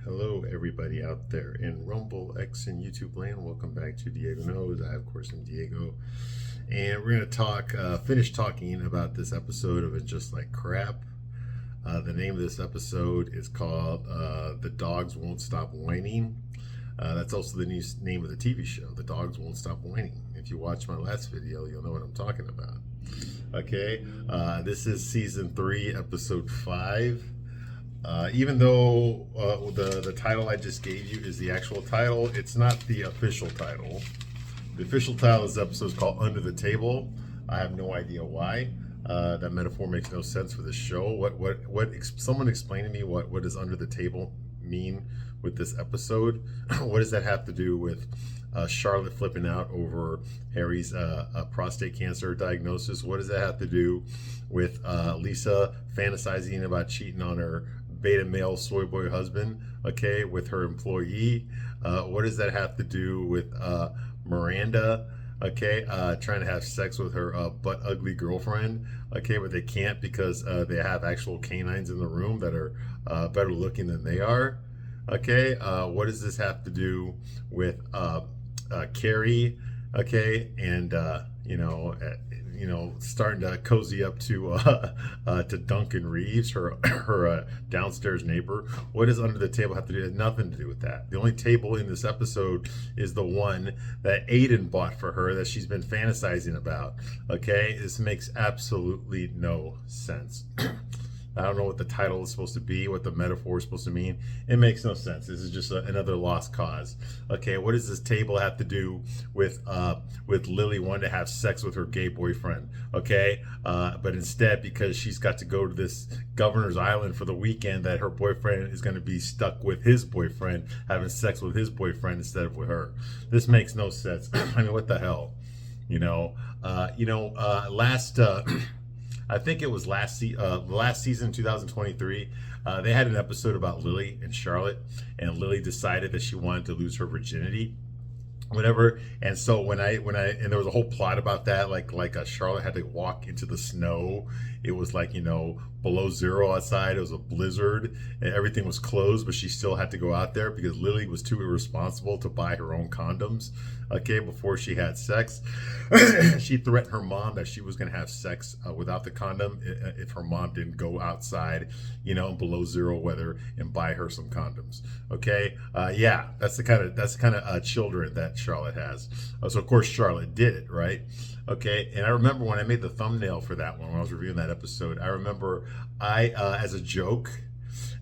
Hello, everybody out there in Rumble, X, and YouTube land. Welcome back to Diego Knows. I, of course, am Diego. And we're going to finish talking about this episode of It's Just Like Crap. The name of this episode is called The Dogs Won't Stop Whining. That's also the new name of the TV show, The Dogs Won't Stop Whining. If you watch my last video, you'll know what I'm talking about. Okay, this is season 3, episode 5. Even though the title I just gave you is the actual title, it's not the official title. The official title of this episode is called Under the Table. I have no idea why. That metaphor makes no sense for this show. Someone explain to me what does Under the Table mean with this episode? What does that have to do with Charlotte flipping out over Harry's prostate cancer diagnosis? What does that have to do with Lisa fantasizing about cheating on her beta male soy boy husband, okay, with her employee? What does that have to do with Miranda, okay, trying to have sex with her butt ugly girlfriend, okay, but they can't because they have actual canines in the room that are better looking than they are, okay? What does this have to do with Carrie, okay, and starting to cozy up to Duncan Reeves, her downstairs neighbor? What does Under the Table have to do? It has nothing to do with that. The only table in this episode is the one that Aiden bought for her that she's been fantasizing about. Okay, this makes absolutely no sense. I don't know what the title is supposed to be, what the metaphor is supposed to mean. It makes no sense. This is just another lost cause. Okay, what does this table have to do with Lily wanting to have sex with her gay boyfriend? Okay, but instead, because she's got to go to this governor's island for the weekend, that her boyfriend is going to be stuck with his boyfriend, having sex with his boyfriend instead of with her. This makes no sense. I mean, what the hell? I think it was last season, 2023. They had an episode about Lily and Charlotte, and Lily decided that she wanted to lose her virginity, whatever. And so when there was a whole plot about that, like Charlotte had to walk into the snow. It was like, below zero outside. It was a blizzard and everything was closed, but she still had to go out there because Lily was too irresponsible to buy her own condoms, okay, before she had sex. She threatened her mom that she was going to have sex without the condom if her mom didn't go outside, in below zero weather and buy her some condoms. Okay, yeah, that's the kind of children that Charlotte has. So of course Charlotte did it, right? Okay, and I remember when I made the thumbnail for that one, when I was reviewing that episode, I remember as a joke,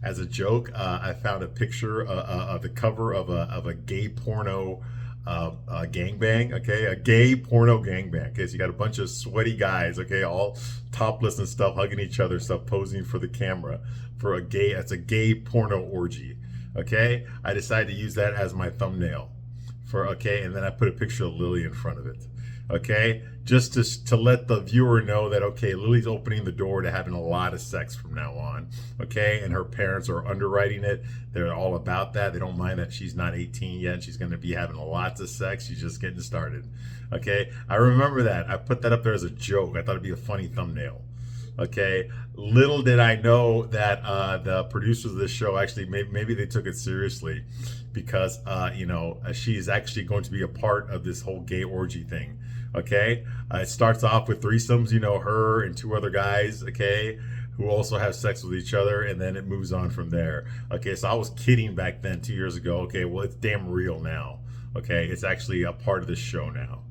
I found a picture of the cover of a gay porno gangbang, okay, a gay porno gangbang. Okay, so you got a bunch of sweaty guys, okay, all topless and stuff, hugging each other, stuff, posing for the camera for it's a gay porno orgy. Okay, I decided to use that as my thumbnail and then I put a picture of Lily in front of it. Okay, just to let the viewer know that, okay, Lily's opening the door to having a lot of sex from now on, okay, and her parents are underwriting it. They're all about that. They don't mind that she's not 18 yet. She's going to be having lots of sex. She's just getting started, okay. I remember that. I put that up there as a joke. I thought it'd be a funny thumbnail. Okay, little did I know that the producers of this show actually maybe they took it seriously, because she's actually going to be a part of this whole gay orgy thing. Okay, it starts off with threesomes, her and 2 other guys, okay, who also have sex with each other, and then it moves on from there. Okay, so I was kidding back then 2 years ago. Okay, well, it's damn real now. Okay, it's actually a part of the show now.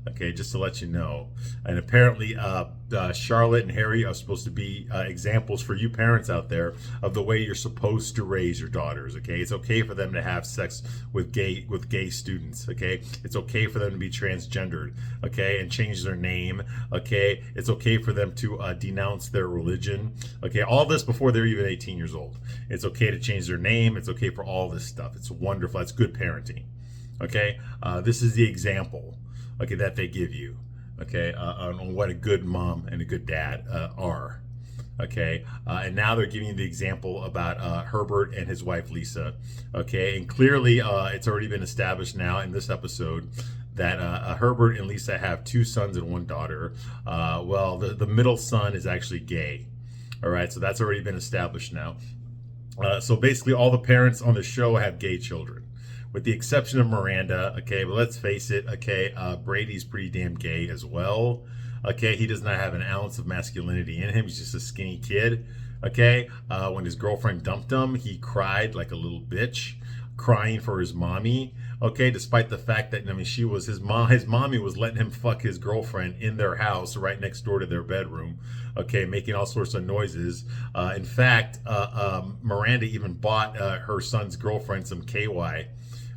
Okay, just to let you know. And apparently Charlotte and Harry are supposed to be examples for you parents out there of the way you're supposed to raise your daughters. Okay, it's okay for them to have sex with gay students. Okay, it's okay for them to be transgendered, okay, and change their name. Okay, it's okay for them to denounce their religion. Okay, all this before they're even 18 years old. It's okay to change their name. It's okay for all this stuff. It's wonderful. That's good parenting. Okay, this is the example, okay, that they give you, okay, on what a good mom and a good dad are, okay, and now they're giving you the example about Herbert and his wife Lisa, okay, and clearly it's already been established now in this episode that Herbert and Lisa have 2 sons and 1 daughter. Well, the middle son is actually gay, all right, so that's already been established now. So basically, all the parents on the show have gay children, with the exception of Miranda. Okay, but let's face it. Okay, Brady's pretty damn gay as well. Okay, he does not have an ounce of masculinity in him. He's just a skinny kid. Okay, when his girlfriend dumped him, he cried like a little bitch, crying for his mommy. Okay, despite the fact that, I mean, she was his mom. His mommy was letting him fuck his girlfriend in their house right next door to their bedroom. Okay, making all sorts of noises. In fact, Miranda even bought her son's girlfriend some KY.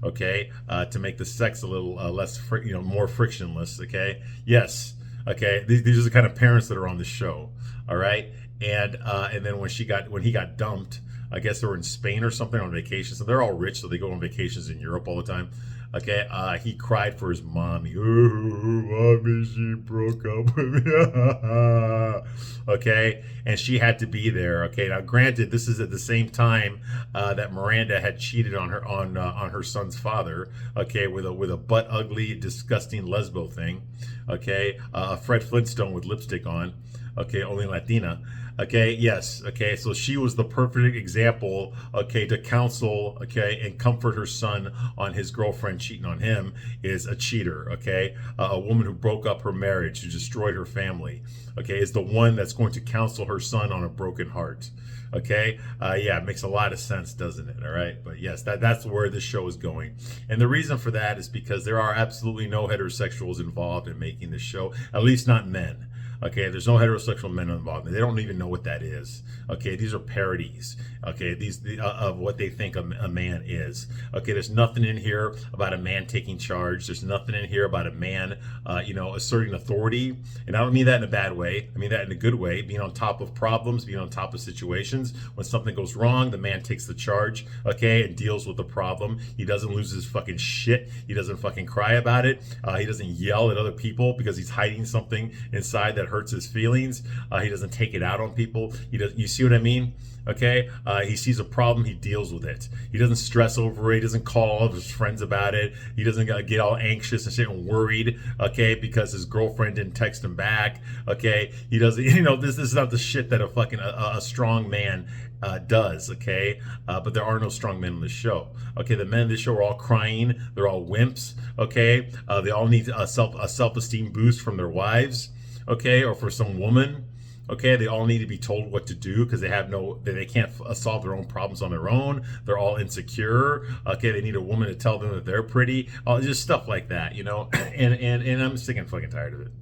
Okay, to make the sex a little less, more frictionless. Okay, yes. Okay, these are the kind of parents that are on the show. All right, and then when he got dumped, I guess they were in Spain or something on vacation. So they're all rich, so they go on vacations in Europe all the time. Okay, he cried for his mommy. Oh, mommy, she broke up with me. Okay, and she had to be there. Okay, now granted, this is at the same time that Miranda had cheated on her son's father. Okay, with a butt ugly, disgusting lesbo thing. Okay, Fred Flintstone with lipstick on. Okay, only Latina. Okay, yes. Okay, so she was the perfect example, okay, to counsel, okay, and comfort her son on his girlfriend cheating on him is a cheater, okay? A woman who broke up her marriage, who destroyed her family, okay, is the one that's going to counsel her son on a broken heart. Okay, yeah, it makes a lot of sense, doesn't it? All right, but yes, that's where this show is going, and the reason for that is because there are absolutely no heterosexuals involved in making this show, at least not men. Okay, there's no heterosexual men involved. They don't even know what that is. Okay, these are parodies. Okay, of what they think a man is. Okay, there's nothing in here about a man taking charge. There's nothing in here about a man, asserting authority. And I don't mean that in a bad way. I mean that in a good way. Being on top of problems, being on top of situations. When something goes wrong, the man takes the charge. Okay, and deals with the problem. He doesn't lose his fucking shit. He doesn't fucking cry about it. He doesn't yell at other people because he's hiding something inside that hurts his feelings. He doesn't take it out on people. You see what I mean? Okay, he sees a problem, he deals with it. He doesn't stress over it. He doesn't call all of his friends about it. He doesn't get all anxious and shit and worried, okay, because his girlfriend didn't text him back. Okay, he doesn't. This is not the shit that a strong man does. Okay, but there are no strong men on the show. Okay, the men in the show are all crying. They're all wimps. Okay, they all need a self-esteem boost from their wives. Okay, or for some woman. Okay, they all need to be told what to do because they can't solve their own problems on their own. They're all insecure. Okay, they need a woman to tell them that they're pretty. Just stuff like that, and I'm sick and fucking tired of it.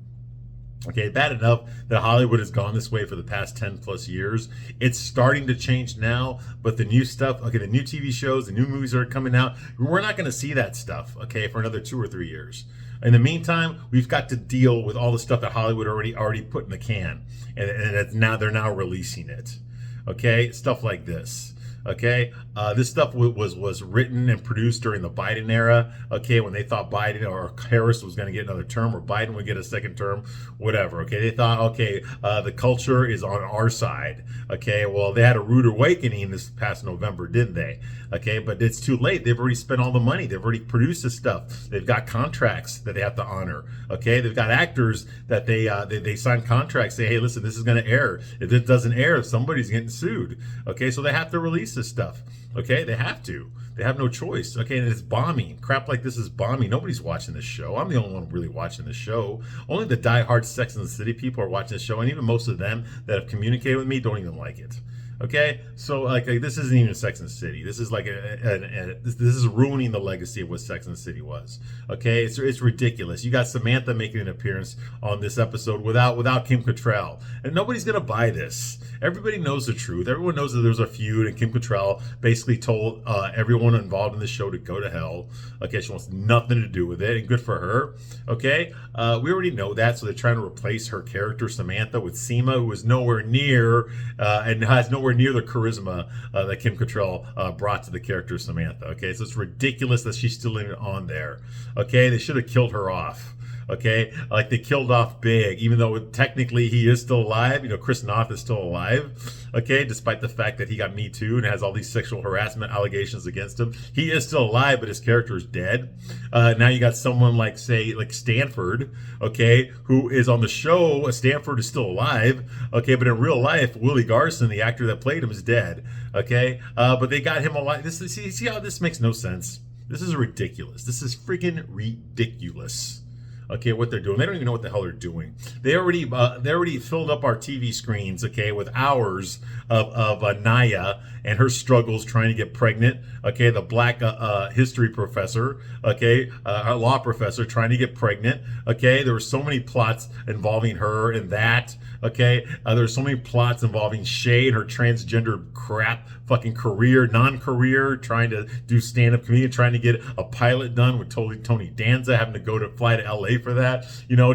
Okay, bad enough that Hollywood has gone this way for the past 10 plus years. It's starting to change now, but the new stuff, okay, the new TV shows, the new movies that are coming out, we're not going to see that stuff, okay, for another 2 or 3 years. In the meantime, we've got to deal with all the stuff that Hollywood already put in the can, and they're now releasing it. Okay, stuff like this. Okay, this stuff was written and produced during the Biden era. Okay, when they thought Biden or Harris was going to get another term, or Biden would get a second term, whatever. Okay, they thought, okay, the culture is on our side. Okay, well, they had a rude awakening this past November, didn't they? Okay, but it's too late. They've already spent all the money. They've already produced this stuff. They've got contracts that they have to honor. Okay, they've got actors that they sign contracts. Say, hey, listen, this is going to air. If it doesn't air, somebody's getting sued. Okay, so they have to release this stuff. Okay, they have to. They have no choice. Okay, and it's bombing. Crap like this is bombing. Nobody's watching this show. I'm the only one really watching this show. Only the diehard Sex and the City people are watching this show, and even most of them that have communicated with me don't even like it. Okay, so like this isn't even Sex and the City. This is like this is ruining the legacy of what Sex and the City was. Okay, it's ridiculous. You got Samantha making an appearance on this episode without Kim Cattrall, and nobody's gonna buy this. Everybody knows the truth. Everyone knows that there's a feud, and Kim Cattrall basically told everyone involved in the show to go to hell. Okay, she wants nothing to do with it, and good for her. Okay, we already know that, so they're trying to replace her character Samantha with Seema, who is nowhere near and has nowhere near the charisma that Kim Cattrall brought to the character Samantha. Okay, so it's ridiculous that she's still in it on there. Okay, they should have killed her off. Okay, like they killed off Big, even though technically he is still alive. Chris Noth is still alive. Okay, despite the fact that he got Me Too and has all these sexual harassment allegations against him, he is still alive, but his character is dead. Now you got someone like, say, like Stanford, okay, who is on the show. Stanford is still alive, okay, but in real life, Willie Garson, the actor that played him, is dead. Okay, but they got him alive. See how this makes no sense. This is ridiculous. This is freaking ridiculous. Okay, what they're doing. They don't even know what the hell they're doing. They already filled up our TV screens, okay, with hours of Naya and her struggles trying to get pregnant. Okay, the black history professor, okay, our law professor trying to get pregnant. Okay, there were so many plots involving her and that. Okay, there were so many plots involving Shay and her transgender crap fucking career, non-career, trying to do stand-up comedian, trying to get a pilot done with Tony Danza, having to fly to LA for that,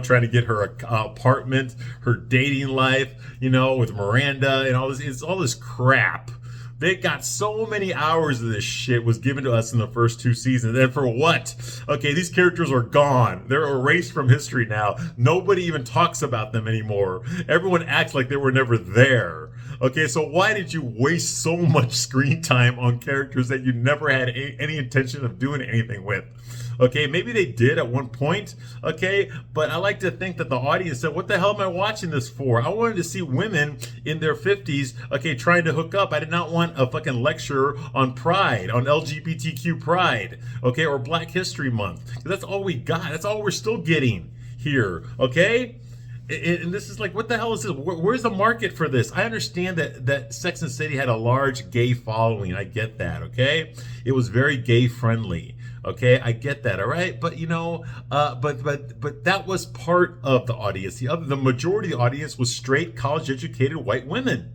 trying to get her apartment, her dating life, with Miranda and all this. It's all this crap. They got so many hours of this shit was given to us in the first 2 seasons. And for what? Okay, these characters are gone. They're erased from history now. Nobody even talks about them anymore. Everyone acts like they were never there. Okay, so why did you waste so much screen time on characters that you never had any intention of doing anything with? Okay, maybe they did at one point, okay, but I like to think that the audience said, what the hell am I watching this for? I wanted to see women in their 50s, okay, trying to hook up. I did not want a fucking lecture on pride, on LGBTQ pride, okay, or Black History Month. That's all we got. That's all we're still getting here, okay? And this is like, what the hell is this? Where's the market for this? I understand that Sex and the City had a large gay following. I get that, okay? It was very gay friendly. Okay, I get that, all right, but but that was part of the audience. The majority of the audience was straight, college-educated white women.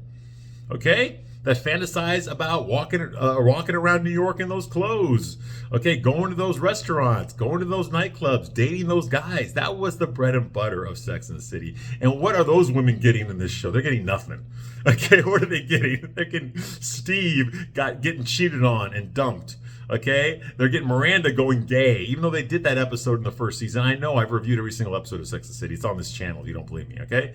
Okay, that fantasize about walking around New York in those clothes. Okay, going to those restaurants, going to those nightclubs, dating those guys. That was the bread and butter of Sex and the City. And what are those women getting in this show? They're getting nothing. Okay, what are they getting? They're getting Steve getting cheated on and dumped. Okay, they're getting Miranda going gay, even though they did that episode in the first season. I know I've reviewed every single episode of Sex and the City. It's on this channel if you don't believe me, okay?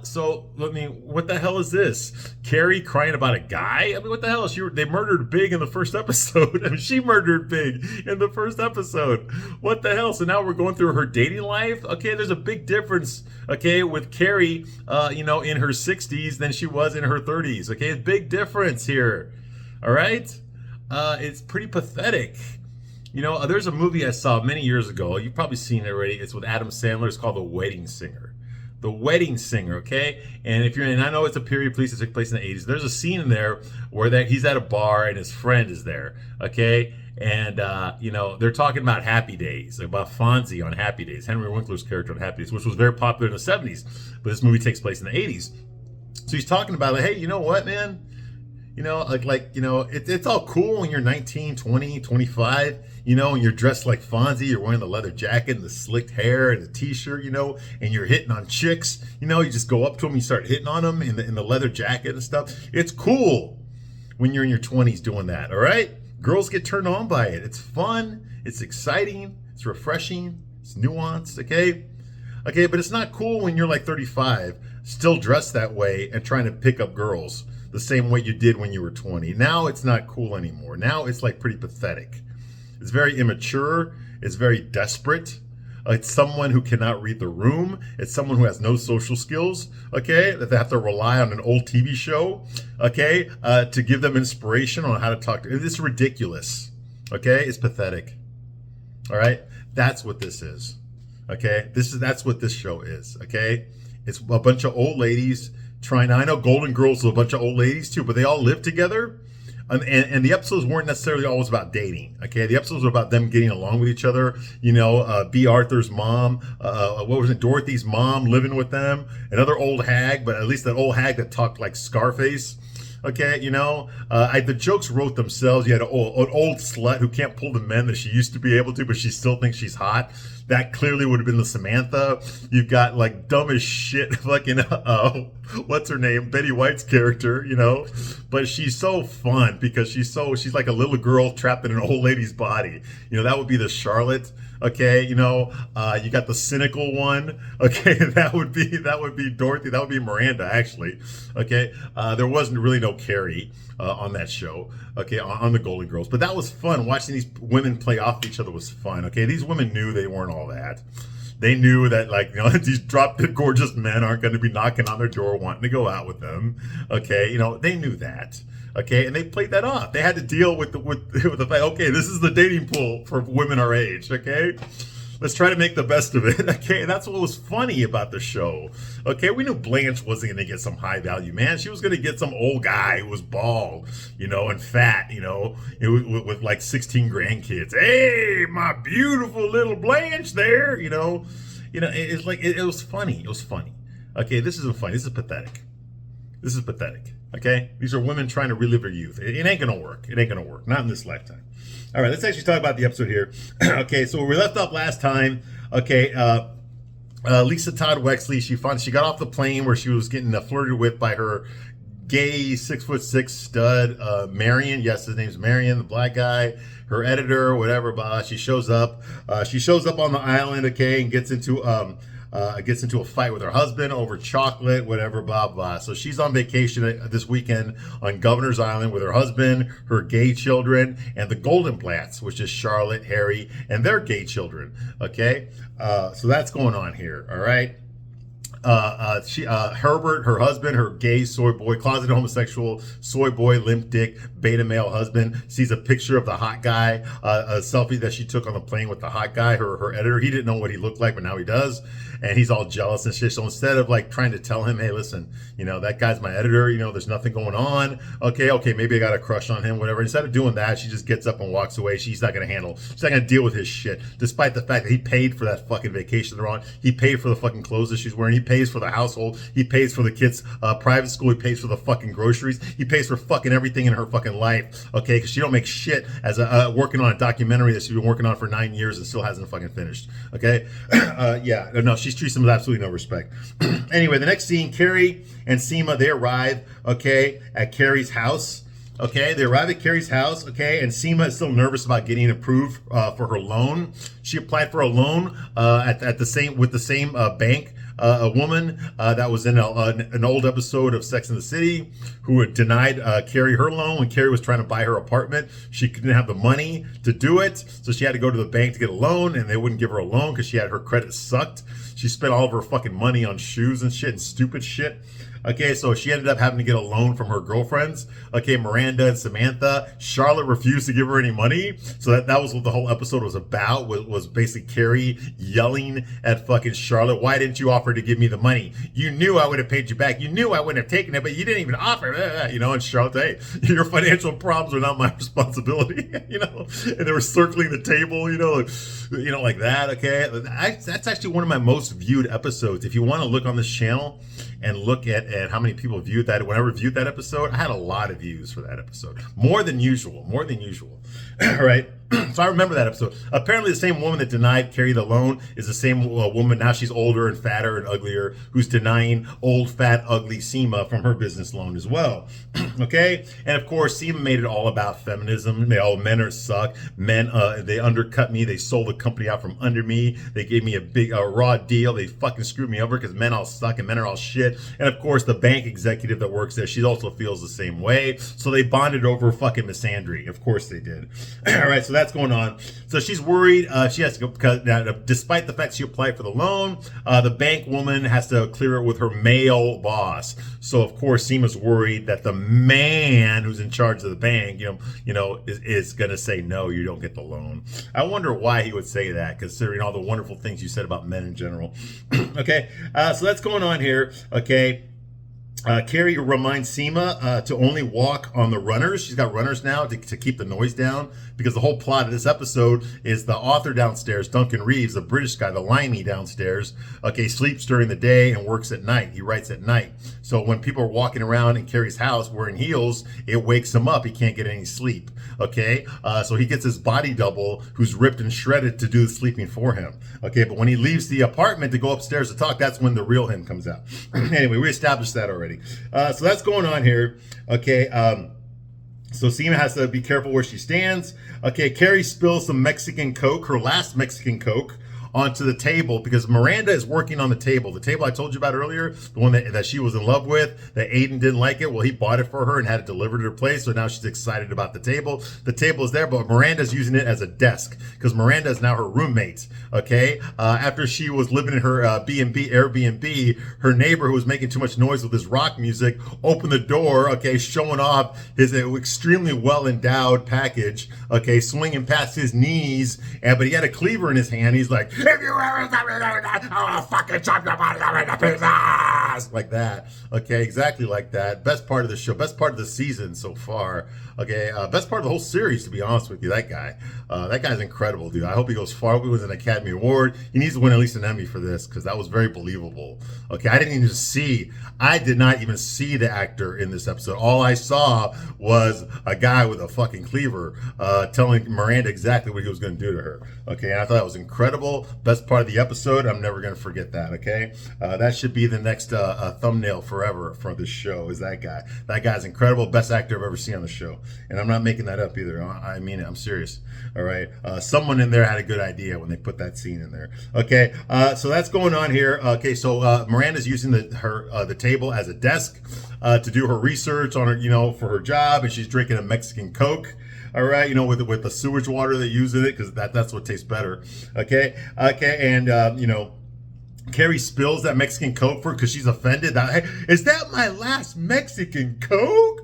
So, what the hell is this? Carrie crying about a guy? I mean, what the hell? They murdered Big in the first episode. I mean, she murdered Big in the first episode. What the hell? So now we're going through her dating life? Okay, there's a big difference, okay, with Carrie, in her 60s than she was in her 30s, okay? A big difference here, all right? It's pretty pathetic. There's a movie I saw many years ago. You've probably seen it already. It's with Adam Sandler. It's called The Wedding Singer. The Wedding Singer, okay? And I know it's a period piece that took place in the 80s. There's a scene in there where he's at a bar and his friend is there, okay? And, they're talking about Happy Days, about Fonzie on Happy Days, Henry Winkler's character on Happy Days, which was very popular in the 70s. But this movie takes place in the 80s. So he's talking about, hey, you know what, man? It's all cool when you're 19, 20, 25, and you're dressed like Fonzie, you're wearing the leather jacket and the slicked hair and the t-shirt, and you're hitting on chicks, you just go up to them, you start hitting on them in the leather jacket and stuff. It's cool when you're in your 20s doing that, all right? Girls get turned on by it. It's fun, it's exciting, it's refreshing, it's nuanced, okay? Okay, but it's not cool when you're like 35, still dressed that way and trying to pick up girls the same way you did when you were 20. Now it's not cool anymore. Now it's like pretty pathetic. It's very immature. It's very desperate. It's someone who cannot read the room. It's someone who has no social skills, okay, that they have to rely on an old TV show, okay, to give them inspiration on how to talk. It's ridiculous, okay? It's pathetic, all right? That's what this is, okay? That's what this show is, okay? It's a bunch of old ladies I know Golden Girls is a bunch of old ladies too, but they all live together. And the episodes weren't necessarily always about dating. Okay, the episodes were about them getting along with each other. B. Arthur's mom, Dorothy's mom living with them. Another old hag, but at least that old hag that talked like Scarface. Okay, the jokes wrote themselves. You had an old slut who can't pull the men that she used to be able to, but she still thinks she's hot. That clearly would have been the Samantha. You've got like dumb as shit fucking what's her name, Betty White's character, you know, but she's so fun because she's like a little girl trapped in an old lady's body. You know, that would be the Charlotte. Okay, you know, you got the cynical one. Okay, that would be Dorothy. That would be Miranda, actually. Okay, there wasn't really no Carrie on that show. Okay, on the Golden Girls, but that was fun. Watching these women play off each other was fun. Okay, these women knew they weren't all that. They knew that, like, you know, these drop-dead gorgeous men aren't going to be knocking on their door wanting to go out with them. Okay, you know, they knew that. Okay, and they played that off. They had to deal with the fact, okay, this is the dating pool for women our age, okay? Let's try to make the best of it, okay? And that's what was funny about the show, okay? We knew Blanche wasn't going to get some high-value man. She was going to get some old guy who was bald, you know, and fat, you know, with like 16 grandkids. Hey, my beautiful little Blanche there, you know. It's like, it was funny. It was funny. Okay, this isn't funny. This is pathetic. This is pathetic. Okay, these are women trying to relive their youth. It ain't gonna work. It ain't gonna work. Not in this lifetime. All right, let's actually talk about the episode here. Okay, so where we left off last time. Okay, Lisa Todd Wexley. She got off the plane where she was getting flirted with by her gay 6'6" stud Marion. Yes, his name's Marion, the black guy. Her editor, whatever. She shows up. She shows up on the island. Okay, and gets into a fight with her husband over chocolate, whatever, blah, blah. So she's on vacation this weekend on Governor's Island with her husband, her gay children, and the Goldenblatts, which is Charlotte, Harry, and their gay children. Okay? So that's going on here. All right? Herbert, her husband, her gay soy boy, closeted homosexual soy boy, limp dick, beta male husband, sees a picture of the hot guy, a selfie that she took on the plane with the hot guy, her editor. He didn't know what he looked like, but now he does. And he's all jealous and shit. So instead of like trying to tell him, hey, listen, you know, that guy's my editor, you know, there's nothing going on. Okay, maybe I got a crush on him, whatever. Instead of doing that, she just gets up and walks away. She's not going to deal with his shit, despite the fact that he paid for that fucking vacation they're on. He paid for the fucking clothes that she's wearing. He pays for the household. He pays for the kids' private school. He pays for the fucking groceries. He pays for fucking everything in her fucking life. Okay, because she don't make shit as working on a documentary that she's been working on for 9 years and still hasn't fucking finished. Okay, she treats him with absolutely no respect. Anyway, the next scene, Carrie and Seema, they arrive, okay, at Carrie's house. Okay, they arrive at Carrie's house, okay, and Seema is still nervous about getting approved for her loan. She applied for a loan with the same bank. A woman that was in an old episode of Sex and the City who had denied Carrie her loan when Carrie was trying to buy her apartment. She didn't have the money to do it, so she had to go to the bank to get a loan, and they wouldn't give her a loan because her credit sucked. She spent all of her fucking money on shoes and shit and stupid shit. Okay, so she ended up having to get a loan from her girlfriends. Okay, Miranda and Samantha. Charlotte refused to give her any money. So that was what the whole episode was about, was basically Carrie yelling at fucking Charlotte, why didn't you offer to give me the money? You knew I would have paid you back. You knew I wouldn't have taken it, but you didn't even offer. You know, and Charlotte, hey, your financial problems are not my responsibility. You know, and they were circling the table, you know, like that, okay? That's actually one of my most viewed episodes. If you want to look on this channel and look at how many people viewed that. When I reviewed that episode, I had a lot of views for that episode. More than usual. All right. So I remember that episode. Apparently the same woman that denied Carrie the loan is the same woman, now she's older and fatter and uglier, who's denying old, fat, ugly Seema from her business loan as well. Okay? And of course, Seema made it all about feminism. Men are suck. Men, they undercut me. They sold the company out from under me. They gave me a big, raw deal. They fucking screwed me over because men all suck and men are all shit. And of course, the bank executive that works there, she also feels the same way. So they bonded over fucking misandry. Of course they did. All right, so that's going on. So she's worried. She has to go because despite the fact she applied for the loan, the bank woman has to clear it with her male boss. So of course, Seema's worried that the man who's in charge of the bank, is going to say no, you don't get the loan. I wonder why he would say that, considering all the wonderful things you said about men in general. Okay, so that's going on here. Okay. Carrie reminds Seema to only walk on the runners. She's got runners now to keep the noise down, because the whole plot of this episode is the author downstairs, Duncan Reeves, the British guy, the limey downstairs, okay, sleeps during the day and works at night. He writes at night. So when people are walking around in Carrie's house wearing heels, it wakes him up. He can't get any sleep, okay? So he gets his body double who's ripped and shredded to do the sleeping for him, okay? But when he leaves the apartment to go upstairs to talk, that's when the real him comes out. Anyway, we established that already. So that's going on here. Okay. So Seema has to be careful where she stands. Okay. Carrie spills some Mexican Coke, her last Mexican Coke, onto the table, because Miranda is working on the table. The table I told you about earlier, the one that she was in love with, that Aiden didn't like it. Well, he bought it for her and had it delivered to her place. So now she's excited about the table. The table is there, but Miranda's using it as a desk, because Miranda is now her roommate. Okay. After she was living in her B&B Airbnb, her neighbor, who was making too much noise with his rock music, opened the door, okay, showing off his extremely well endowed package, okay, swinging past his knees, but he had a cleaver in his hand. He's like, if you ever tell me that, I'll fucking chop your body up into pieces. Like that. Okay, exactly like that. Best part of the show, best part of the season so far. Okay, best part of the whole series, to be honest with you. That guy. That guy's incredible, dude. I hope he goes far. I hope he wins an Academy Award. He needs to win at least an Emmy for this, because that was very believable. Okay, I did not even see the actor in this episode. All I saw was a guy with a fucking cleaver telling Miranda exactly what he was going to do to her. Okay, and I thought that was incredible. Best part of the episode. I'm never going to forget that. Okay, that should be the next thumbnail forever for this show, is that guy. That guy's incredible. Best actor I've ever seen on the show. And I'm not making that up either. I mean it. I'm serious. All right. Someone in there had a good idea when they put that scene in there. Okay. So that's going on here. Okay. So Miranda's using the table as a desk to do her research on her, for her job, and she's drinking a Mexican Coke. All right, with the sewage water they use in it, because that's what tastes better. Okay. And Carrie spills that Mexican Coke for her because she's offended. Hey, is that my last Mexican Coke?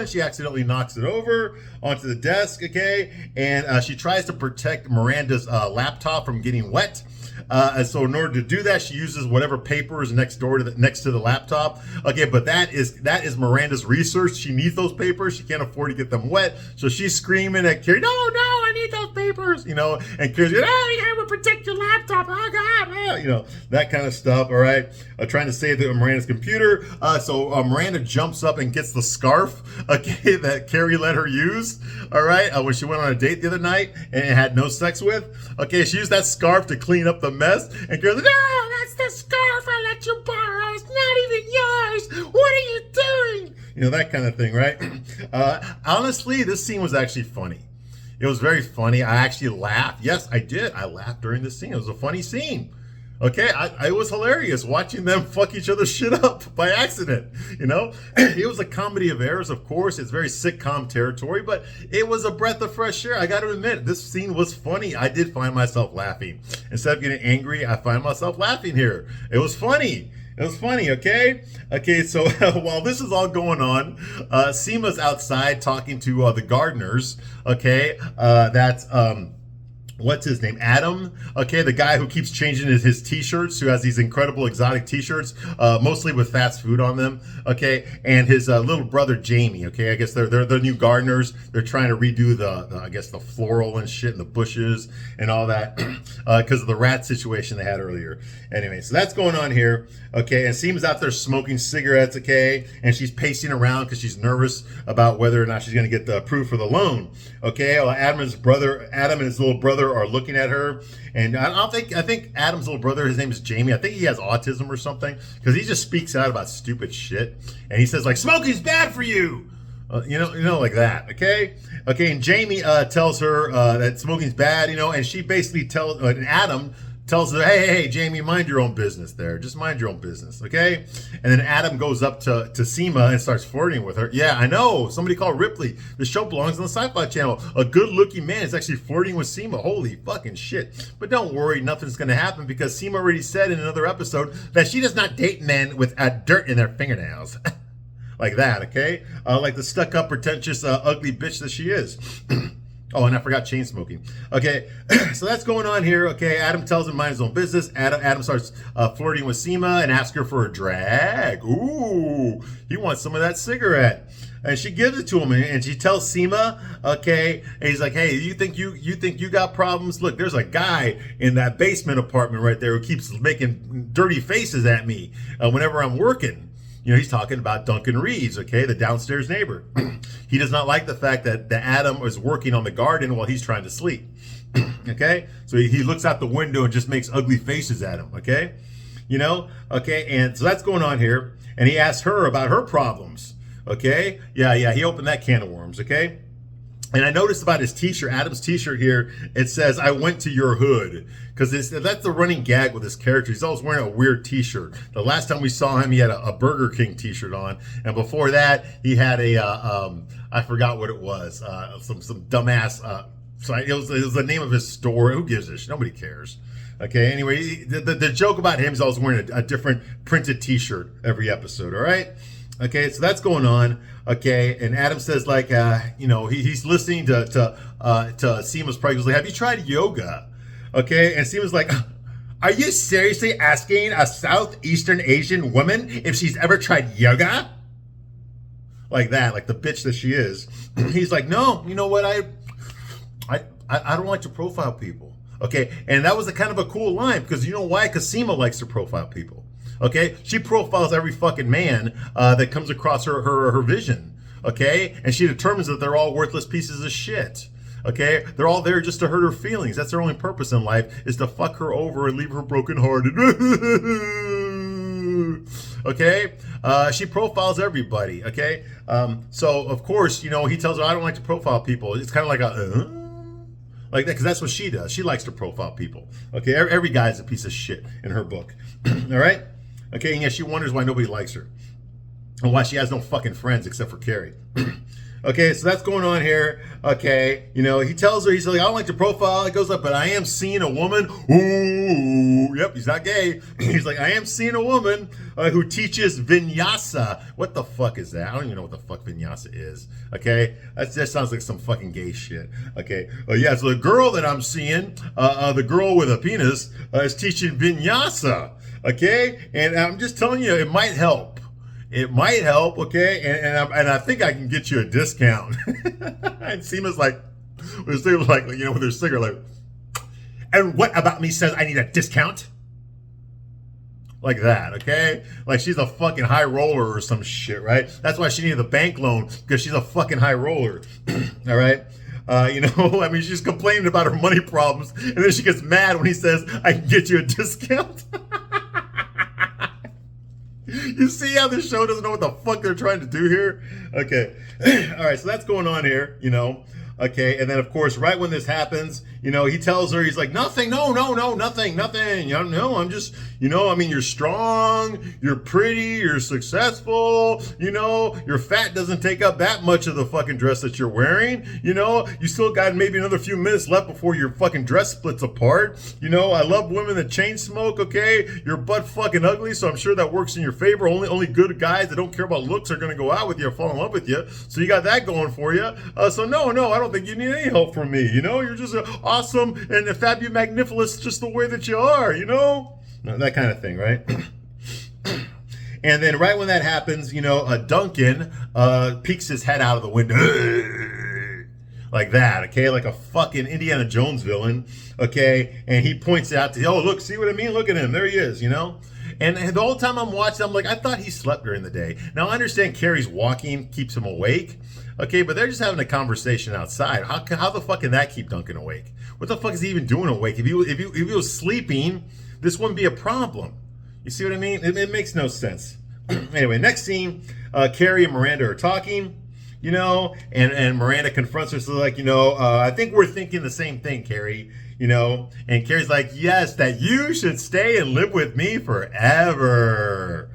She accidentally knocks it over onto the desk, okay? And she tries to protect Miranda's laptop from getting wet. And so in order to do that, she uses whatever paper is next to the laptop. Okay, but that is Miranda's research. She needs those papers. She can't afford to get them wet. So she's screaming at Carrie, no, I need those papers, and Carrie's going, you gotta protect your laptop. Oh God, that kind of stuff. All right. Trying to save Miranda's computer. So Miranda jumps up and gets the scarf, okay, that Carrie let her use. All right. When she went on a date the other night and had no sex with. Okay. She used that scarf to clean up the mess, and Carrie's like, no, that's the scarf I let you borrow. It's not even yours. What are you doing? That kind of thing, right? Honestly, this scene was actually funny. It was very funny. I actually laughed. Yes, I did. I laughed during this scene. It was a funny scene. Okay, it was hilarious watching them fuck each other's shit up by accident. It was a comedy of errors, of course. It's very sitcom territory, but it was a breath of fresh air. I got to admit, this scene was funny. I did find myself laughing. Instead of getting angry, I find myself laughing here. It was funny. It was funny, okay? Okay, so while this is all going on, Seema's outside talking to the gardeners, okay? That's what's his name? Adam. Okay, the guy who keeps changing his t-shirts, who has these incredible exotic t-shirts, mostly with fast food on them. Okay, and his little brother Jamie. Okay, I guess they're new gardeners. They're trying to redo the floral and shit and the bushes and all that because of the rat situation they had earlier. Anyway, so that's going on here. Okay, and Seema's out there smoking cigarettes. Okay, and she's pacing around because she's nervous about whether or not she's going to get the approved for the loan. Okay, well, Adam and his little brother are looking at her, and I think Adam's little brother, his name is Jamie. I think he has autism or something, because he just speaks out about stupid shit, and he says like, smoking's bad for you. Like that. Okay. And Jamie tells her that smoking's bad. And she basically tells, and Adam tells her, hey, Jamie, mind your own business there. Just mind your own business, okay? And then Adam goes up to Seema and starts flirting with her. Yeah, I know. Somebody called Ripley. The show belongs on the Sci-Fi Channel. A good-looking man is actually flirting with Seema. Holy fucking shit. But don't worry, nothing's going to happen, because Seema already said in another episode that she does not date men with dirt in their fingernails. Like that, okay? Like the stuck-up, pretentious, ugly bitch that she is. Oh, and I forgot chain smoking. Okay, so that's going on here. Okay, Adam tells him mind his own business. Adam starts flirting with Seema and asks her for a drag. Ooh, he wants some of that cigarette. And she gives it to him, and she tells Seema, okay, and he's like, hey, you think you got problems? Look, there's a guy in that basement apartment right there who keeps making dirty faces at me whenever I'm working. You know, he's talking about Duncan Reeves, okay, the downstairs neighbor. He does not like the fact that Adam is working on the garden while he's trying to sleep. Okay, so he looks out the window and just makes ugly faces at him. Okay, you know, okay, and so that's going on here. And he asks her about her problems. Okay, yeah, he opened that can of worms. Okay. And I noticed about his t-shirt, Adam's t-shirt here, it says, I went to your hood. Because that's the running gag with this character. He's always wearing a weird t-shirt. The last time we saw him, he had a Burger King t-shirt on. And before that, he had I forgot what it was, some dumbass, it was the name of his store. Who gives a shit? Nobody cares. Okay, anyway, the joke about him is always wearing a different printed t-shirt every episode, all right? Okay, so that's going on. Okay, and Adam says like, you know, he's listening to Seema's pregnancy. Like, have you tried yoga? Okay, and Seema's like, are you seriously asking a Southeastern Asian woman if she's ever tried yoga? Like that, like the bitch that she is. He's like, no, you know what? I don't like to profile people. Okay, and that was a kind of a cool line because you know why? Because Seema likes to profile people. Okay, she profiles every fucking man that comes across her vision. Okay, and she determines that they're all worthless pieces of shit. Okay, they're all there just to hurt her feelings. That's their only purpose in life, is to fuck her over and leave her brokenhearted. Okay, she profiles everybody. Okay, so of course, you know, he tells her, I don't like to profile people. It's kind of like like that, because that's what she does. She likes to profile people. Okay, every guy's a piece of shit in her book. All right. Okay, and yeah, she wonders why nobody likes her and why she has no fucking friends except for Carrie. Okay, so that's going on here. Okay, you know, he tells her, he's like, I don't like to profile. It goes up, but I am seeing a woman. Ooh, yep, he's not gay. He's like, I am seeing a woman who teaches vinyasa. What the fuck is that? I don't even know what the fuck vinyasa is. Okay, that just sounds like some fucking gay shit. Okay, yeah, so the girl that I'm seeing, the girl with a penis, is teaching vinyasa. Okay, and I'm just telling you, it might help. It might help, okay? And I think I can get you a discount. And Seema's like, with their cigarette, like, and what about me says I need a discount? Like that, okay? Like she's a fucking high roller or some shit, right? That's why she needed the bank loan, because she's a fucking high roller. All right? You know, I mean, she's complaining about her money problems, and then she gets mad when he says, I can get you a discount. You see how this show doesn't know what the fuck they're trying to do here? Okay. All right, so that's going on here, you know. Okay, and then, of course, right when this happens, you know, he tells her, he's like, nothing, no, nothing. You know, I'm just, you know, I mean, you're strong, you're pretty, you're successful, you know, your fat doesn't take up that much of the fucking dress that you're wearing, you know, you still got maybe another few minutes left before your fucking dress splits apart, you know, I love women that chain smoke, okay, you're butt fucking ugly, so I'm sure that works in your favor. Only good guys that don't care about looks are going to go out with you or fall in love with you, so you got that going for you. So no, I don't think you need any help from me, you know, you're just awesome and fabulous just the way that you are, you know, that kind of thing, right? And then right when that happens, you know, Duncan peeks his head out of the window like that, okay, like a fucking Indiana Jones villain, okay, and he points out to, oh, look, see what I mean, look at him, there he is, you know. And the whole time I'm watching, I'm like, I thought he slept during the day. Now I understand Carrie's walking keeps him awake. Okay, but they're just having a conversation outside. How the fuck can that keep Duncan awake? What the fuck is he even doing awake? If he was sleeping, this wouldn't be a problem. You see what I mean? It makes no sense. Anyway, next scene, Carrie and Miranda are talking, you know, and Miranda confronts her, so like, you know, I think we're thinking the same thing, Carrie, you know, and Carrie's like, yes, that you should stay and live with me forever,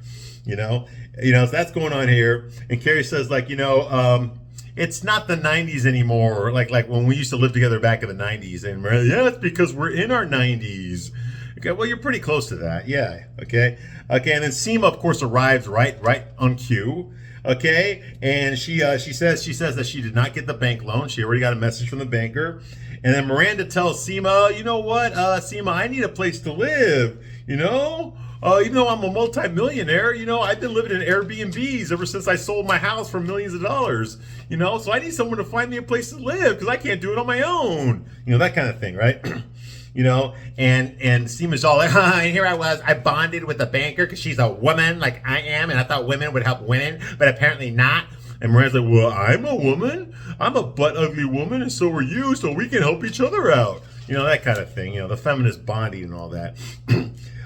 you know, so that's going on here, and Carrie says like, you know, it's not the 90s anymore, like when we used to live together back in the 90s. And yeah, it's because we're in our 90s. Okay, well, you're pretty close to that. Yeah, okay. And then Seema, of course, arrives right on cue. Okay, and she says that she did not get the bank loan. She already got a message from the banker. And then Miranda tells Seema, you know what, Seema, I need a place to live. Even though I'm a multi-millionaire, I've been living in Airbnbs ever since I sold my house for millions of dollars. So I need someone to find me a place to live because I can't do it on my own. That kind of thing, right? And Seema's all like, and here I bonded with the banker because she's a woman like I am, and I thought women would help women, but apparently not. And Miranda's like, well, I'm a woman. I'm a butt ugly woman, and so are you, so we can help each other out. That kind of thing. The feminist bonding and all that.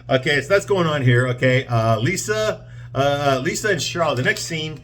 Okay, so that's going on here. Okay, Lisa and Charlotte. The next scene.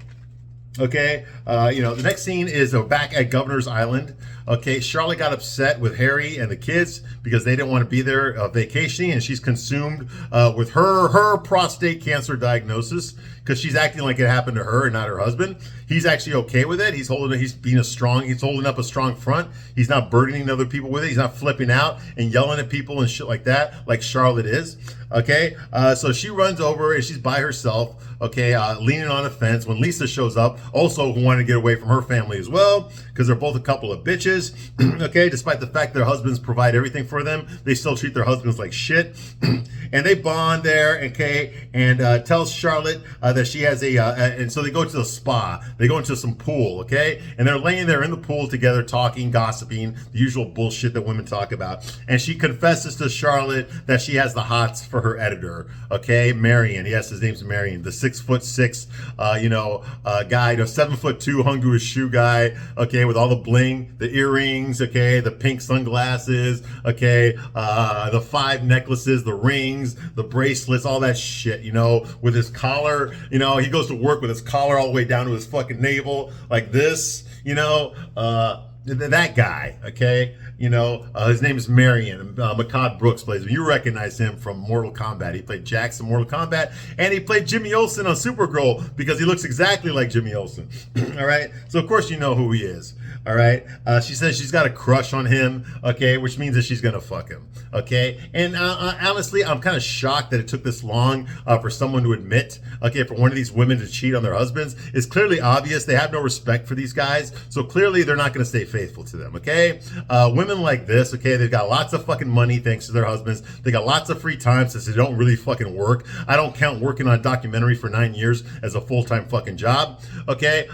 Okay, the next scene is back at Governor's Island. Okay, Charlotte got upset with Harry and the kids because they didn't want to be there vacationing, and she's consumed with her prostate cancer diagnosis because she's acting like it happened to her and not her husband. He's actually okay with it. He's holding up a strong front. He's not burdening other people with it. He's not flipping out and yelling at people and shit like that, like Charlotte is. Okay, so she runs over and she's by herself. Okay, leaning on a fence when Lisa shows up, also who wanted to get away from her family as well, because they're both a couple of bitches. Okay, despite the fact their husbands provide everything for them, they still treat their husbands like shit. And they bond there, okay, and tells Charlotte that she has and so they go to the spa. They go into some pool, okay, and they're laying there in the pool together, talking, gossiping, the usual bullshit that women talk about. And she confesses to Charlotte that she has the hots for her editor, okay, Marion. Yes, his name's Marion, the 6'6", guy, 7'2", hung to his shoe guy, okay, with all the bling, the earrings, okay, the pink sunglasses, okay, the 5 necklaces, the rings, the bracelets, all that shit, with his collar, he goes to work with his collar all the way down to his fucking navel, like this, that guy, okay? His name is Marion. Makad Brooks plays him. You recognize him from Mortal Kombat. He played Jax in Mortal Kombat, and he played Jimmy Olsen on Supergirl because he looks exactly like Jimmy Olsen. All right? So, of course, you know who he is. All right? She says she's got a crush on him, okay, which means that she's going to fuck him, okay? And honestly, I'm kind of shocked that it took this long for someone to admit, okay, for one of these women to cheat on their husbands. It's clearly obvious. They have no respect for these guys, so clearly they're not going to stay faithful to them, okay? Women like this, okay, they've got lots of fucking money thanks to their husbands. They got lots of free time since they don't really fucking work. I don't count working on a documentary for 9 years as a full-time fucking job, okay?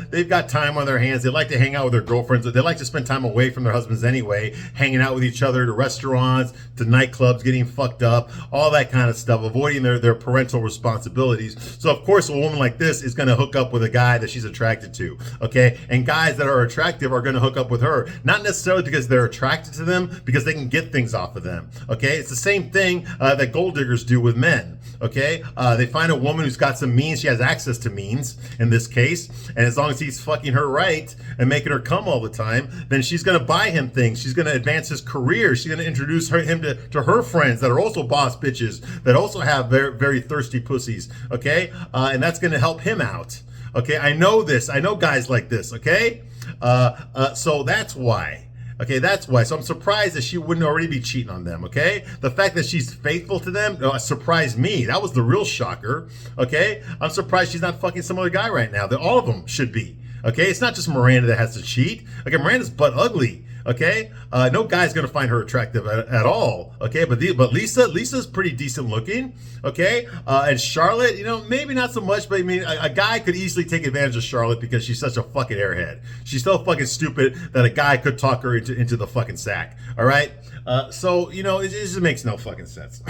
They've got time on their hands. They like to hang out with their girlfriends. They like to spend time away from their husbands anyway, hanging out with each other to restaurants, to nightclubs, getting fucked up, all that kind of stuff, avoiding their parental responsibilities. So, of course, a woman like this is going to hook up with a guy that she's attracted to, okay? And guys that are attractive are going to hook up with her. Not necessarily because they're attracted to them, because they can get things off of them, okay? It's the same thing that gold diggers do with men, okay? They find a woman who's got some means. She has access to means, in this case, and as long as he's fucking her right and making her come all the time, then she's going to buy him things. She's going to advance his career. She's going to introduce him to her friends that are also boss bitches, that also have very, very thirsty pussies, okay? And that's going to help him out, okay? I know this. I know guys like this, okay? So that's why. Okay, that's why. So I'm surprised that she wouldn't already be cheating on them, okay? The fact that she's faithful to them surprised me. That was the real shocker, okay? I'm surprised she's not fucking some other guy right now. That all of them should be, okay? It's not just Miranda that has to cheat. Okay, Miranda's butt ugly, okay? No guy's gonna find her attractive at all, okay? But Lisa's pretty decent looking, okay? And Charlotte, maybe not so much, but I mean, a guy could easily take advantage of Charlotte because she's such a fucking airhead. She's so fucking stupid that a guy could talk her into the fucking sack, all right? It just makes no fucking sense.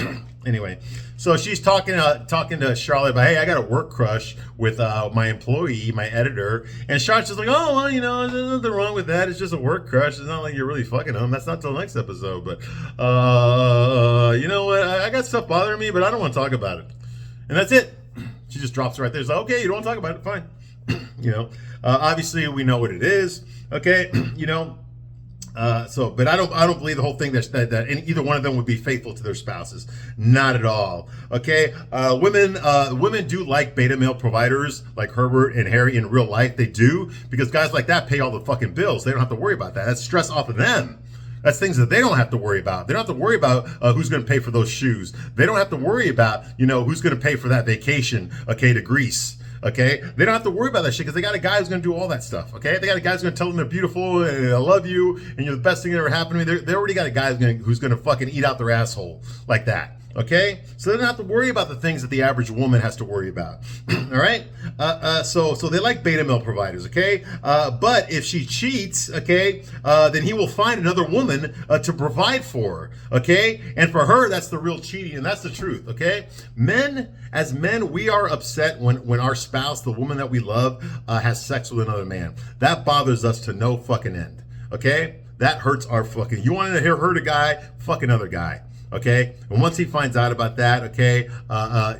Anyway, so she's talking to Charlotte about, hey, I got a work crush with my employee, my editor, and Charlotte's just like, oh, well, there's nothing wrong with that. It's just a work crush. It's not like you're really fucking him. That's not till the next episode. But you know what? I got stuff bothering me, but I don't want to talk about it. And that's it. She just drops it right there. It's like, okay, you don't want to talk about it, fine. Obviously we know what it is. Okay, but I don't believe the whole thing that either one of them would be faithful to their spouses. Not at all. Okay, women do like beta male providers like Herbert and Harry in real life. They do, because guys like that pay all the fucking bills. They don't have to worry about that. That's stress off of them. That's things that they don't have to worry about. They don't have to worry about who's going to pay for those shoes. They don't have to worry about who's going to pay for that vacation, okay, to Greece. Okay, they don't have to worry about that shit because they got a guy who's gonna do all that stuff. Okay, they got a guy who's gonna tell them they're beautiful and I love you and you're the best thing that ever happened to me. They already got a guy who's gonna fucking eat out their asshole like that. Okay, so they don't have to worry about the things that the average woman has to worry about. All right, so they like beta male providers. Okay, but if she cheats, okay, then he will find another woman to provide for her. Okay, and for her, that's the real cheating, and that's the truth. Okay, as men, we are upset when our spouse, the woman that we love, has sex with another man. That bothers us to no fucking end. Okay, that hurts our fucking. You want to hear hurt a guy? Fuck another guy. Okay, and once he finds out about that, okay,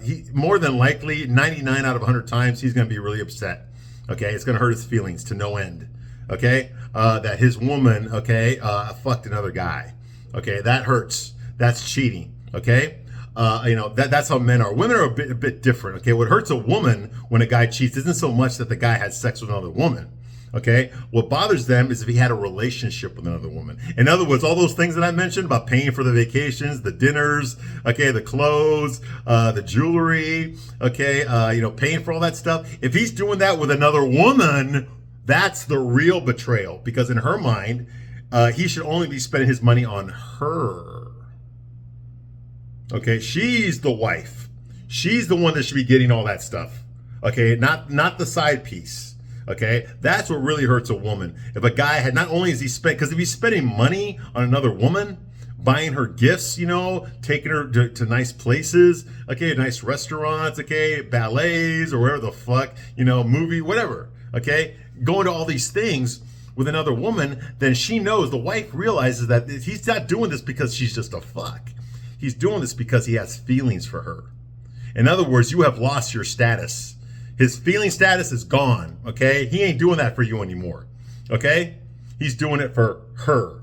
he more than likely 99 out of 100 times he's going to be really upset. Okay, it's going to hurt his feelings to no end. Okay, that his woman, okay, fucked another guy. Okay, that hurts. That's cheating. Okay, that's how men are. Women are a bit different. Okay, what hurts a woman when a guy cheats isn't so much that the guy had sex with another woman. Okay, what bothers them is if he had a relationship with another woman. In other words, all those things that I mentioned about paying for the vacations, the dinners, okay, the clothes, the jewelry, okay, paying for all that stuff. If he's doing that with another woman, that's the real betrayal because in her mind, he should only be spending his money on her. Okay, she's the wife. She's the one that should be getting all that stuff. Okay, not the side piece. Okay, that's what really hurts a woman. If a guy had, not only is he spent, because if he's spending money on another woman, buying her gifts, taking her to nice places, okay, nice restaurants, okay, ballets or wherever the fuck, movie, whatever, okay, going to all these things with another woman, then she knows, the wife realizes that he's not doing this because she's just a fuck. He's doing this because he has feelings for her. In other words, you have lost your status. His feeling status is gone, okay? He ain't doing that for you anymore, okay? He's doing it for her,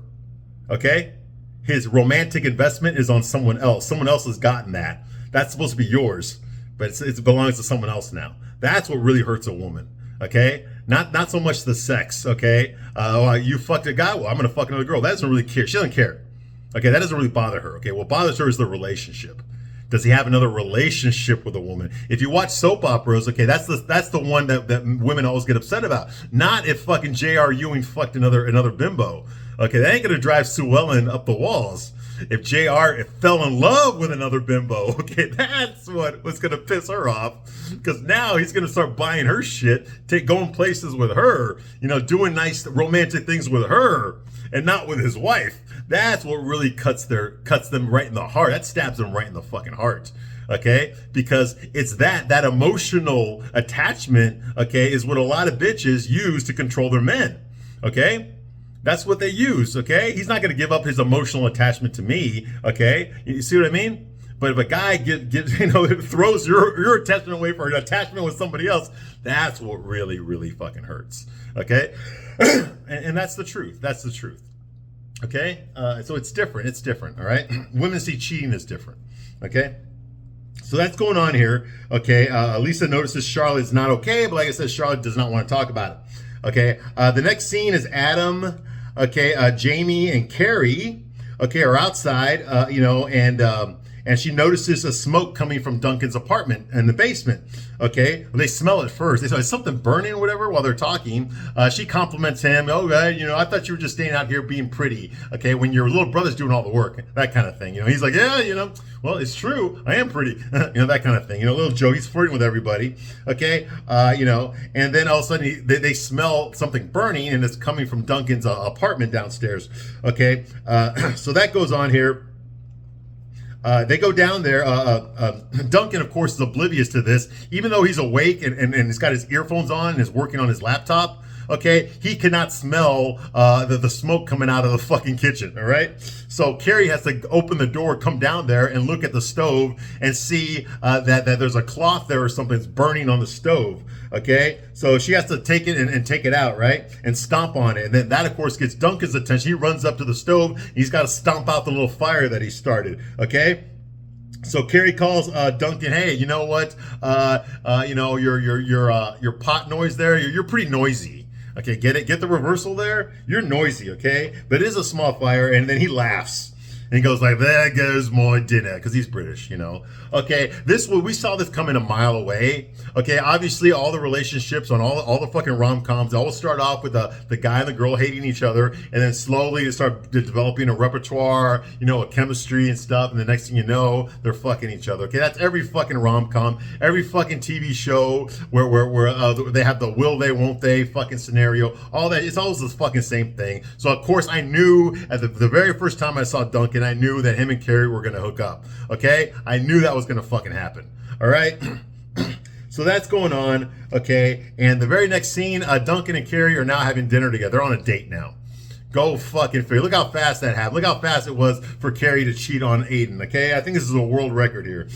okay? His romantic investment is on someone else. Someone else has gotten that. That's supposed to be yours, but it belongs to someone else now. That's what really hurts a woman, okay? Not so much the sex, okay? You fucked a guy, well, I'm gonna fuck another girl. That doesn't really care. She doesn't care, okay? That doesn't really bother her, okay? What bothers her is the relationship. Does he have another relationship with a woman? If you watch soap operas, okay, that's the one that women always get upset about. Not if fucking J.R. Ewing fucked another bimbo. Okay, that ain't gonna drive Sue Ellen up the walls. If J.R. fell in love with another bimbo, okay, that's what was gonna piss her off. Because now he's gonna start buying her shit, going places with her, doing nice romantic things with her, and not with his wife. That's what really cuts them right in the heart. That stabs them right in the fucking heart. Okay? Because it's that emotional attachment, okay, is what a lot of bitches use to control their men. Okay? That's what they use, okay? He's not gonna give up his emotional attachment to me, okay? You see what I mean? But if a guy throws your attachment away for an attachment with somebody else, that's what really, really fucking hurts. Okay? and that's the truth. That's the truth. Okay, so it's different. It's different. All right, women see cheating as different. Okay, so that's going on here. Okay, Lisa notices Charlotte is not okay, but like I said, Charlotte does not want to talk about it. Okay, the next scene is Adam. Okay, Jamie and Carrie. Okay, are outside. And she notices a smoke coming from Duncan's apartment in the basement. Okay, well, they smell it first. They say something burning or whatever while they're talking. She compliments him. Oh, right, I thought you were just staying out here being pretty. Okay, when your little brother's doing all the work, that kind of thing. He's like, yeah, well, it's true. I am pretty. That kind of thing. Little Joe, he's flirting with everybody. Okay, and then all of a sudden they smell something burning, and it's coming from Duncan's apartment downstairs. Okay, so that goes on here. They go down there. Duncan, of course, is oblivious to this. Even though he's awake and he's got his earphones on and is working on his laptop, okay, he cannot smell the smoke coming out of the fucking kitchen, all right? So Carrie has to open the door, come down there, and look at the stove and see that there's a cloth there or something that's burning on the stove, okay? So she has to take it and take it out, right? And stomp on it. And then that, of course, gets Duncan's attention. He runs up to the stove. He's got to stomp out the little fire that he started, okay? So Carrie calls Duncan, hey, you know what? Your pot noise there, you're pretty noisy. Okay, get it? Get the reversal there? You're noisy, okay? But it is a small fire, and then he laughs. he goes like, there goes more dinner, because he's British, you know. Okay, we saw this coming a mile away. Okay, obviously all the relationships on all the fucking rom-coms, they all start off with the guy and the girl hating each other, and then slowly they start developing a repertoire, you know, a chemistry and stuff, and the next thing you know, they're fucking each other. Okay, that's every fucking rom-com, every fucking TV show where they have the will they, won't they fucking scenario, all that. It's always the fucking same thing. So of course I knew at the very first time I saw Duncan, I knew that him and Carrie were gonna hook up. Okay, I knew that was gonna fucking happen. All right. So that's going on, okay? And the very next scene, Duncan and Carrie are now having dinner together. They're on a date now. Go fucking figure. Look how fast that happened. Look how fast it was for Carrie to cheat on Aiden, okay? I think this is a world record here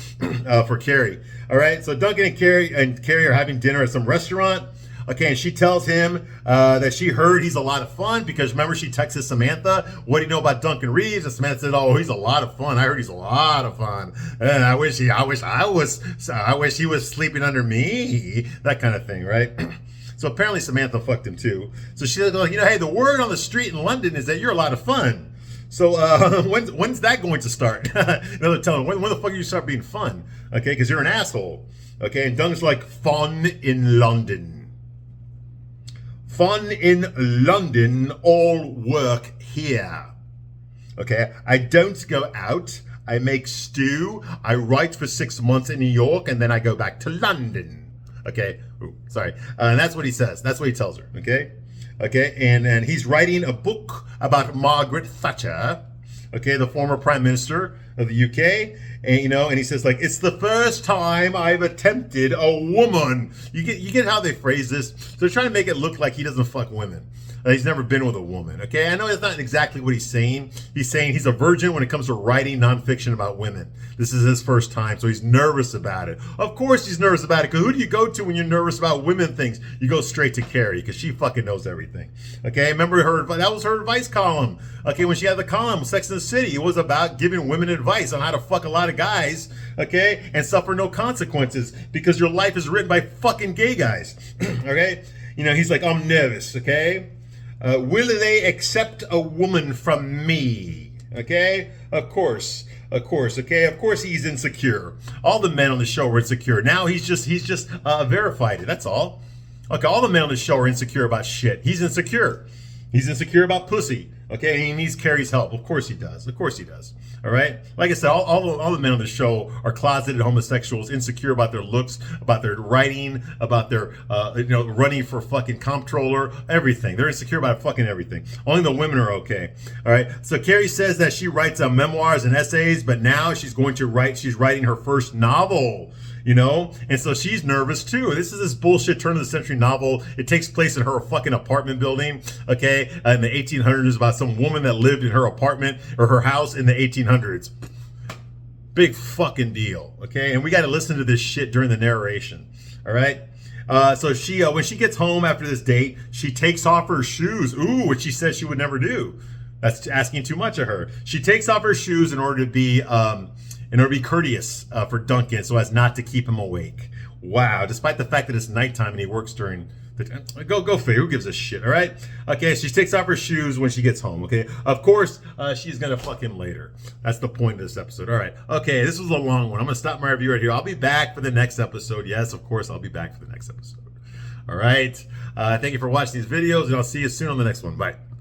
for Carrie. All right, so Duncan and Carrie are having dinner at some restaurant. Okay, and she tells him that she heard he's a lot of fun because remember she texted Samantha, what do you know about Duncan Reeves? And Samantha said, oh, he's a lot of fun. I heard he's a lot of fun. And I wish he was sleeping under me. That kind of thing, right? So apparently Samantha fucked him too. So she said, you know, hey, the word on the street in London is that you're a lot of fun. So when's that going to start? They're telling him, when the fuck you start being fun? Okay, because you're an asshole. Okay, and Duncan's like, fun in London. Fun in London, all work here. Okay, I don't go out. I make stew. I write for 6 months in New York, and then I go back to London. Okay, ooh, sorry. And that's what he says. That's what he tells her. Okay, okay, and he's writing a book about Margaret Thatcher. Okay, the former Prime Minister of the UK. And you know, and he says like, it's the first time I've attempted a woman. You get how they phrase this. So they're trying to make it look like he doesn't fuck women. He's never been with a woman. Okay, I know that's not exactly what he's saying. He's saying he's a virgin when it comes to writing nonfiction about women. This is his first time, so he's nervous about it. Of course he's nervous about it, because who do you go to when you're nervous about women things? You go straight to Carrie, because she fucking knows everything. Okay, remember that was her advice column. Okay, when she had the column, Sex and the City, it was about giving women advice on how to fuck a lot of guys, okay, and suffer no consequences, because your life is written by fucking gay guys. Okay, you know, he's like, I'm nervous, okay? Will they accept a woman from me? Okay, of course, okay, of course he's insecure. All the men on the show were insecure. Now he's just verified it, that's all. Okay, all the men on the show are insecure about shit. He's insecure. He's insecure about pussy. Okay, and he needs Carrie's help. Of course he does. Of course he does. All right. Like I said, all the men on the show are closeted homosexuals, insecure about their looks, about their writing, about their running for fucking comptroller, everything. They're insecure about fucking everything. Only the women are okay. All right. So Carrie says that she writes memoirs and essays, but now she's writing her first novel. You know, and so she's nervous too. This is this bullshit turn of the century novel. It takes place in her fucking apartment building, okay, in the 1800s, about some woman that lived in her apartment or her house in the 1800s. Big fucking deal, okay? And we got to listen to this shit during the narration, all right? So she, when she gets home after this date, she takes off her shoes. Ooh, which she says she would never do. That's asking too much of her. She takes off her shoes in order to be courteous for Duncan so as not to keep him awake. Wow, despite the fact that it's nighttime and he works during the go figure, who gives a shit, all right? Okay, she takes off her shoes when she gets home, okay? Of course, she's gonna fuck him later. That's the point of this episode. All right, okay, this was a long one. I'm gonna stop my review right here. I'll be back for the next episode. Yes, of course, I'll be back for the next episode. All right, thank you for watching these videos, and I'll see you soon on the next one. Bye.